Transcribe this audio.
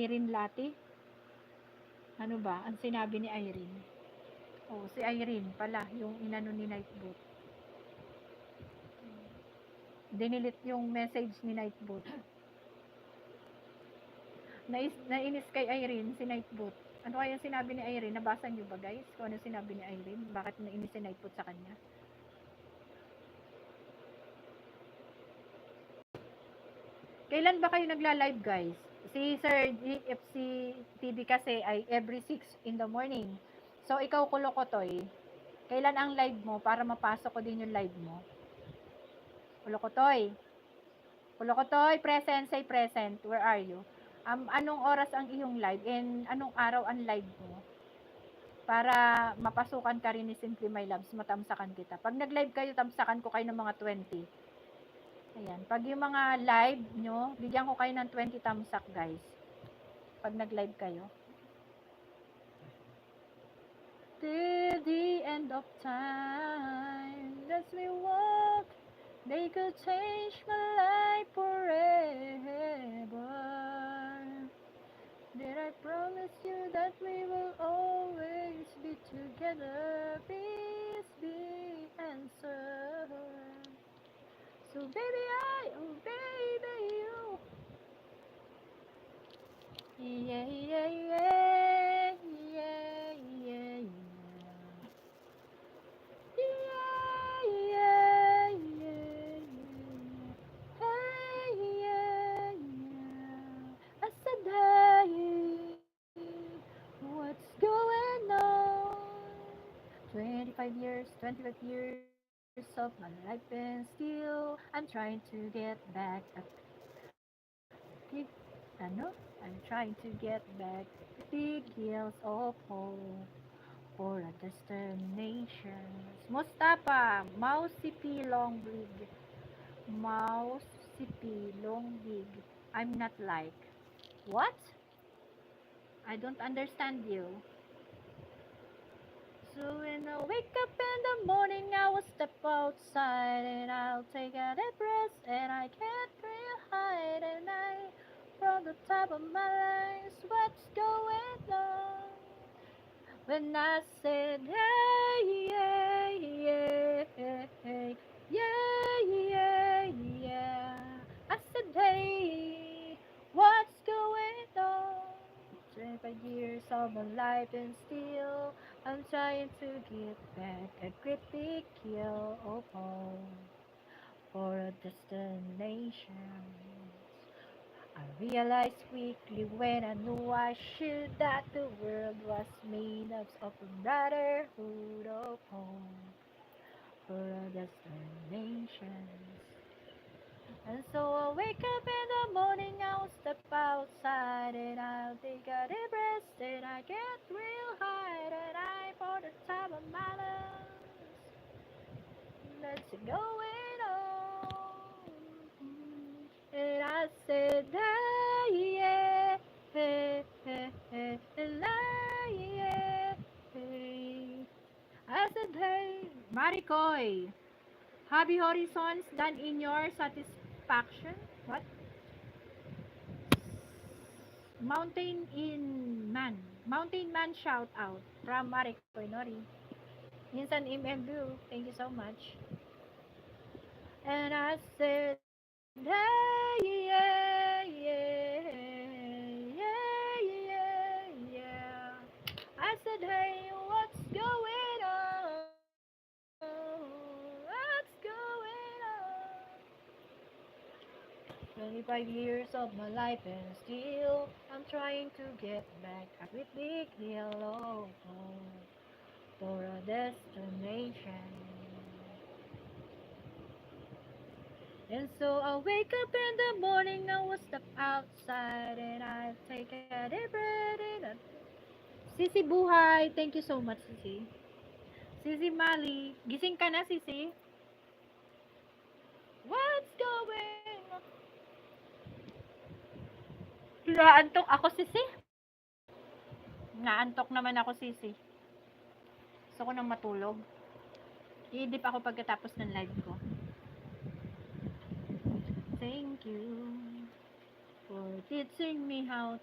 Irene Lati. Ano ba? Ang sinabi ni Irene. Oh, si Irene pala, yung inano ni Nightbot. Dinilit yung message ni Nightbot. Nainis kay Irene si Nightbot. Ano kaya sinabi ni Irene? Nabasa niyo ba guys? Kung ano sinabi ni Irene? Bakit nainis si Nightbot sa kanya? Kailan ba kayo nagla-live guys? Si Sir GFC TV kasi ay every 6 in the morning. So ikaw Kulokotoy, kailan ang live mo para mapasok ko din yung live mo? Kulokotoy. Kulokotoy, present, say present. Where are you? Anong oras ang iyong live and anong araw ang live mo? Para mapasukan ka rin ni Simply My Loves, matamsakan kita. Pag nag-live kayo, tamsakan ko kayo ng mga 20. Ayan. Pag yung mga live nyo, bigyan ko kayo ng 20 tamsak, guys. Pag nag-live kayo. Till the end of time, as we walk, they could change my life forever. Did I promise you that we will always be together? Please be answered. So baby oh baby you. Yeah, yeah, yeah, yeah, yeah, yeah. Yeah, yeah, yeah, yeah. Hey, yeah, yeah. I said, hey, what's going on? 25 years of my life and still I'm trying to get back at I'm trying to get back the big hills of hope for a destination. Mustafa, Mausipi Longbig. Mausipi Longbig. I'm not like. What? I don't understand you. So when I wake up in the morning, I will step outside and I'll take a deep breath and I can't really hide and I from the top of my lungs, what's going on? When I said, hey, yeah, yeah, hey, yeah, yeah, yeah. I said, hey, what's going on? 25 years of my life and still I'm trying to get back a great big hill of home for a destination. I realized quickly when I knew I should that the world was made up of a brotherhood of home for a destination. And so I'll wake up in the morning, I'll step outside and I'll take a deep breath and I get real high and I for the top of my lungs. Let's go it on. And I said, hey, yeah, hey, hey, hey, yeah, hey. I said, hey, Maricoy, Hobby Horizons done in your satisfaction? What? Mountain Man shout out from Maricoy Nori. Minsan MMU, thank you so much. And I said, hey, yeah, yeah, yeah, yeah, yeah. I said, hey, what's going on? What's going on? 25 years of my life and still I'm trying to get back a great big hill of hope for a destination. And so I'll wake up in the morning, I will step outside and I'll take a deep breath in a... Sisi Buhay, thank you so much Sisi. Sisi Mali, gising ka na Sisi? What's going on? Naantok ako Sisi? Naantok naman ako Sisi. Gusto ko nang matulog. Iidip ako pagkatapos ng live ko. Thank you for teaching me how to